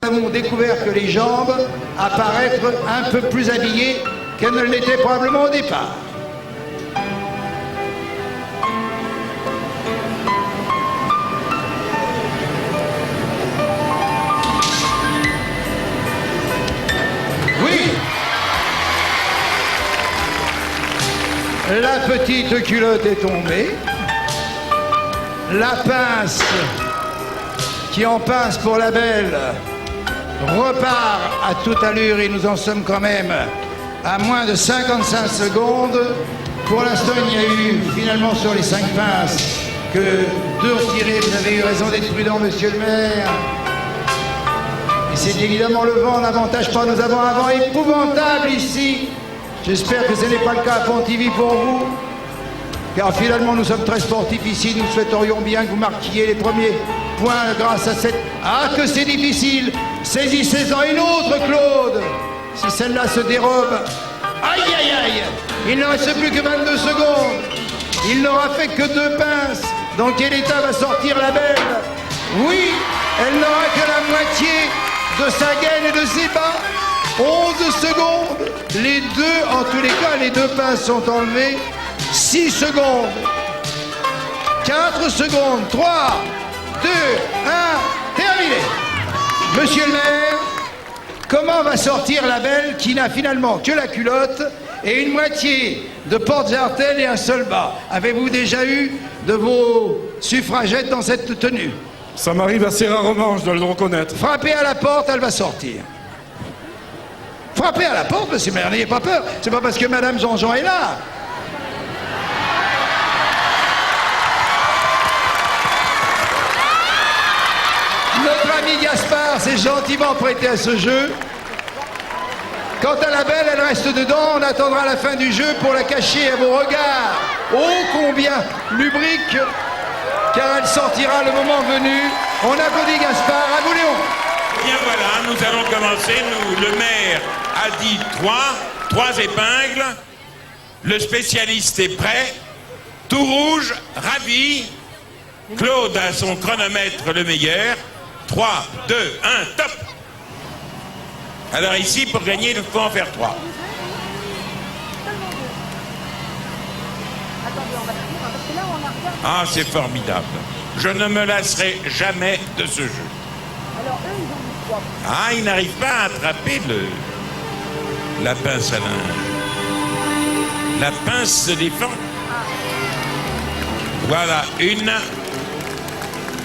Nous avons découvert que les jambes apparaissent un peu plus habillées qu'elles ne l'étaient probablement au départ. Oui, la petite culotte est tombée. La pince qui en pince pour la belle repart à toute allure et nous en sommes quand même à moins de 55 secondes. Pour l'instant, il n'y a eu finalement sur les 5 pinces que 2 retirées. Vous avez eu raison d'être prudent, monsieur le maire. Et c'est évidemment le vent, n'avantage pas. Nous avons un vent épouvantable ici. J'espère que ce n'est pas le cas à Pontivy pour vous. Car finalement, nous sommes très sportifs ici. Nous souhaiterions bien que vous marquiez les premiers points grâce à cette... Ah, que c'est difficile! Saisissez-en une autre, Claude! Si celle-là se dérobe... Aïe, aïe, aïe! Il ne reste plus que 22 secondes. Il n'aura fait que 2 pinces. Dans quel état va sortir la belle? Oui, elle n'aura que la moitié de sa gaine et de ses bas. 11 secondes. Les deux, en tous les cas, les 2 pinces sont enlevées. 6 secondes. 4 secondes. 3, 2, 1, terminé. Monsieur le maire, comment va sortir la belle qui n'a finalement que la culotte et une moitié de porte-jartelles et un seul bas? Avez-vous déjà eu de vos suffragettes dans cette tenue? Ça m'arrive assez rarement, je dois le reconnaître. Frappez à la porte, elle va sortir. Frappez à la porte, monsieur le maire, n'ayez pas peur. C'est pas parce que Madame Jean-Jean est là. Notre ami Gaspard s'est gentiment prêté à ce jeu. Quant à la belle, elle reste dedans. On attendra la fin du jeu pour la cacher à vos regards. Oh, combien lubrique, car elle sortira le moment venu. On applaudit Gaspard. À vous, Léon. Bien voilà, nous allons commencer. Le maire a dit 3 épingles. Le spécialiste est prêt. Tout rouge, ravi. Claude a son chronomètre le meilleur. 3, 2, 1, top! Alors ici, pour gagner, il faut en faire 3. Ah, c'est formidable. Je ne me lasserai jamais de ce jeu. Ah, il n'arrive pas à attraper la pince à linge. La pince se défend. Voilà, une.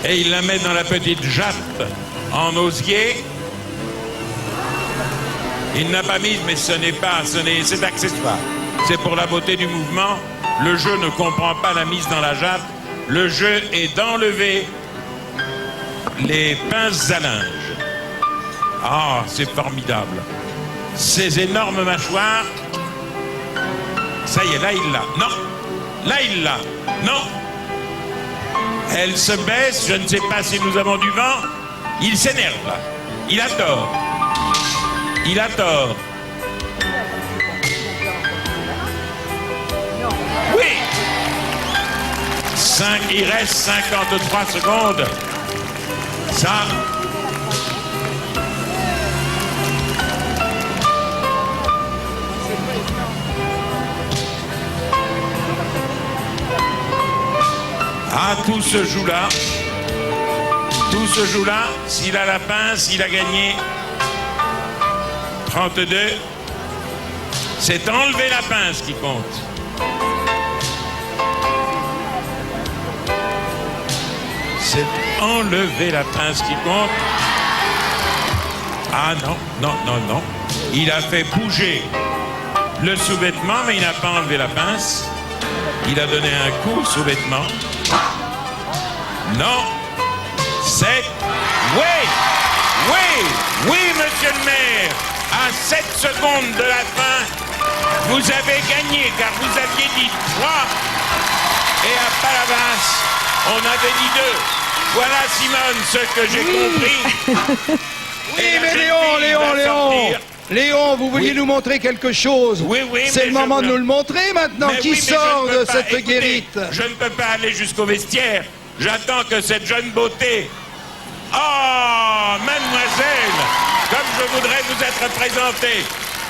Et il la met dans la petite jatte en osier. Il n'a pas mis, mais c'est accessoire. C'est pour la beauté du mouvement. Le jeu ne comprend pas la mise dans la jatte. Le jeu est d'enlever les pinces à linge. Ah, c'est formidable. Ces énormes mâchoires. Ça y est, là il l'a. Non. Là il l'a. Non. Elle se baisse, je ne sais pas si nous avons du vent. Il s'énerve. Il a tort. Il a tort. Oui. Il reste 53 secondes. Ça. Ah, tout se joue là. Tout se joue là. S'il a la pince, il a gagné. 32. C'est enlever la pince qui compte. C'est enlever la pince qui compte. Ah non, non, non, non. Il a fait bouger le sous-vêtement, mais il n'a pas enlevé la pince. Il a donné un coup au sous-vêtement. Non. 7. Oui. Oui. Oui, monsieur le maire. À 7 secondes de la fin, vous avez gagné, car vous aviez dit 3. Et à Palavas, on avait dit 2. Voilà, Simone, ce que j'ai compris. Oui, mais Léon, vous vouliez nous montrer quelque chose. Oui, c'est le moment de nous le montrer maintenant. Qui sort de cette guérite? Je ne peux pas aller jusqu'au vestiaire. J'attends que cette jeune beauté... Oh, mademoiselle mademoiselle, comme je voudrais vous être présenté.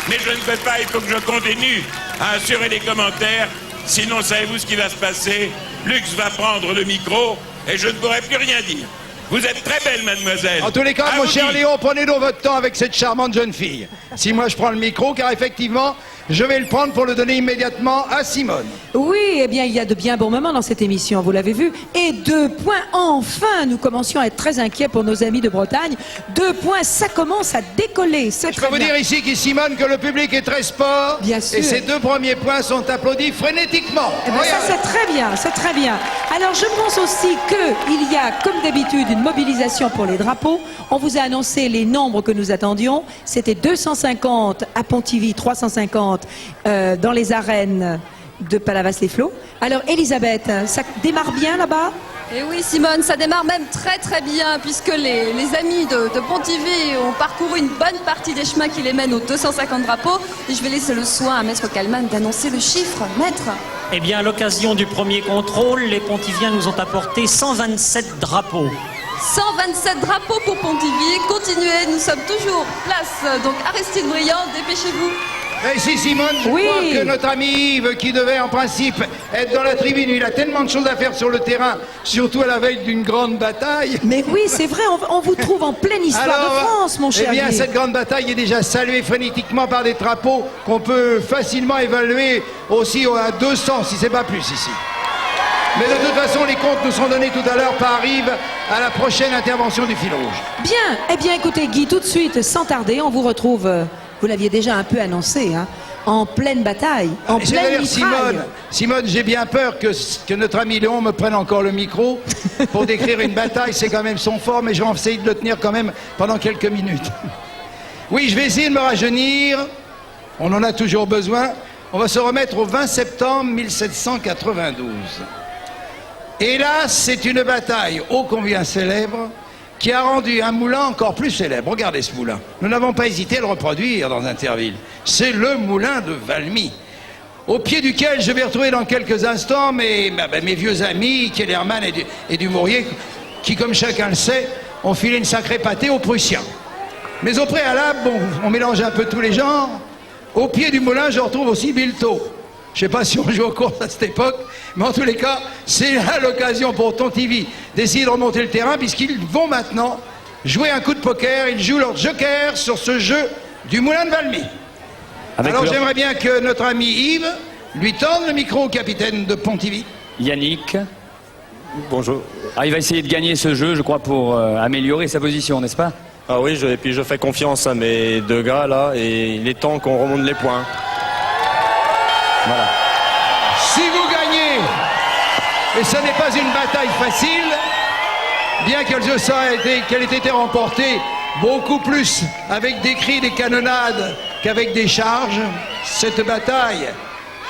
Mais je ne peux pas, il faut que je continue à assurer les commentaires. Sinon, savez-vous ce qui va se passer? Lux va prendre le micro et je ne pourrai plus rien dire. Vous êtes très belle, mademoiselle. En tous les cas, mon cher Léon, prenez donc votre temps avec cette charmante jeune fille. Si moi je prends le micro, car effectivement, je vais le prendre pour le donner immédiatement à Simone. Oui, eh bien, il y a de bien bons moments dans cette émission, vous l'avez vu. Et 2 points, enfin, nous commencions à être très inquiets pour nos amis de Bretagne. 2 points, ça commence à décoller, c'est Je peux vous dire ici, Simone, que le public est très sport. Bien sûr. Et ces 2 premiers points sont applaudis frénétiquement. Eh ben, ça, c'est très bien, c'est très bien. Alors, je pense aussi qu'il y a, comme d'habitude, une mobilisation pour les drapeaux. On vous a annoncé les nombres que nous attendions. C'était 250 à Pontivy, 350 dans les arènes de Palavas-les-Flots. Alors, Elisabeth, ça démarre bien là-bas? Et oui, Simone, ça démarre même très très bien, puisque les amis de Pontivy ont parcouru une bonne partie des chemins qui les mènent aux 250 drapeaux. Et je vais laisser le soin à Maître Kallmann d'annoncer le chiffre. Maître. Eh bien, à l'occasion du premier contrôle, les Pontiviens nous ont apporté 127 drapeaux. 127 drapeaux pour Pontivy. Continuez, nous sommes toujours place. Donc Aristide Briand, dépêchez-vous. Et si Simone, je Oui. crois que notre ami Yves, qui devait en principe être dans la tribune, il a tellement de choses à faire sur le terrain, surtout à la veille d'une grande bataille. Mais oui, c'est vrai, on vous trouve en pleine histoire de France, mon cher eh bien, Guy. cette grande bataille est déjà saluée frénétiquement par des drapeaux qu'on peut facilement évaluer aussi à 200, si c'est pas plus ici. Mais de toute façon, les comptes nous seront donnés tout à l'heure par Yves à la prochaine intervention du fil rouge. Bien, eh bien écoutez Guy, tout de suite, sans tarder, on vous retrouve, vous l'aviez déjà un peu annoncé, hein, en pleine bataille, en Et c'est pleine d'ailleurs, mitraille. Simone, j'ai bien peur que notre ami Léon me prenne encore le micro pour décrire une bataille. C'est quand même son fort, mais je vais essayer de le tenir quand même pendant quelques minutes. Oui, je vais essayer de me rajeunir. On en a toujours besoin. On va se remettre au 20 septembre 1792. Et là, c'est une bataille ô combien célèbre qui a rendu un moulin encore plus célèbre. Regardez ce moulin. Nous n'avons pas hésité à le reproduire dans Interville. C'est le moulin de Valmy, au pied duquel je vais retrouver dans quelques instants mes vieux amis, Kellermann et Dumouriez, qui, comme chacun le sait, ont filé une sacrée pâtée aux Prussiens. Mais au préalable, bon, on mélange un peu tous les genres. Au pied du moulin, je retrouve aussi Bilto. Je ne sais pas si on joue aux courses à cette époque, mais en tous les cas, c'est là l'occasion pour Pontivy d'essayer de remonter le terrain, puisqu'ils vont maintenant jouer un coup de poker. Ils jouent leur joker sur ce jeu du moulin de Valmy. Alors j'aimerais bien que notre ami Yves lui tende le micro au capitaine de Pontivy. Yannick, bonjour. Ah, il va essayer de gagner ce jeu, je crois, pour améliorer sa position, n'est-ce pas? Ah oui, et puis je fais confiance à mes 2 gars là, et il est temps qu'on remonte les points. Voilà. Si vous gagnez, et ce n'est pas une bataille facile, bien qu'elle ait été remportée beaucoup plus avec des cris, des canonnades qu'avec des charges, cette bataille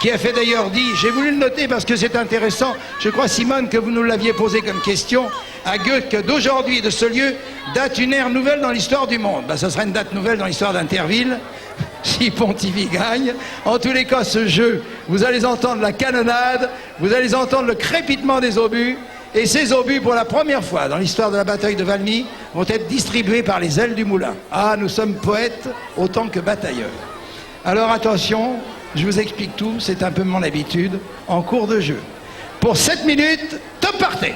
qui a fait d'ailleurs dit, j'ai voulu le noter parce que c'est intéressant, je crois Simone que vous nous l'aviez posé comme question, à Goethe, que d'aujourd'hui, de ce lieu, date une ère nouvelle dans l'histoire du monde. Ce sera une date nouvelle dans l'histoire d'Interville, si Pontivy gagne. En tous les cas, ce jeu, vous allez entendre la canonnade, vous allez entendre le crépitement des obus, et ces obus, pour la première fois dans l'histoire de la bataille de Valmy, vont être distribués par les ailes du moulin. Ah, nous sommes poètes autant que batailleurs. Alors attention, je vous explique tout, c'est un peu mon habitude, en cours de jeu. Pour 7 minutes, top partez.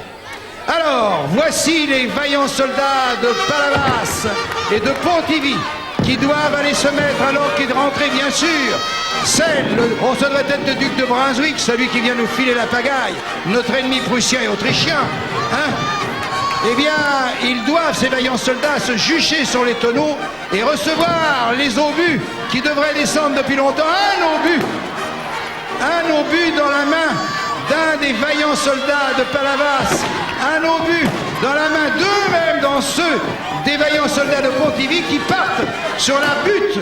Alors, voici les vaillants soldats de Palavas et de Pontivy qui doivent aller se mettre à l'ordre de rentrée, bien sûr. Ça doit être le duc de Brunswick, celui qui vient nous filer la pagaille, notre ennemi prussien et autrichien. Hein? Eh bien, ils doivent, ces vaillants soldats, se jucher sur les tonneaux et recevoir les obus qui devraient descendre depuis longtemps. Un obus dans la main d'un des vaillants soldats de Palavas, un obus dans la main d'eux-mêmes, dans ceux des vaillants soldats de Pontivy qui partent sur la butte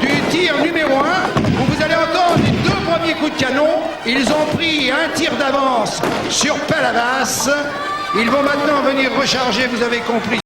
du tir numéro 1, où vous allez entendre les 2 premiers coups de canon. Ils ont pris un tir d'avance sur Palavas. Ils vont maintenant venir recharger, vous avez compris.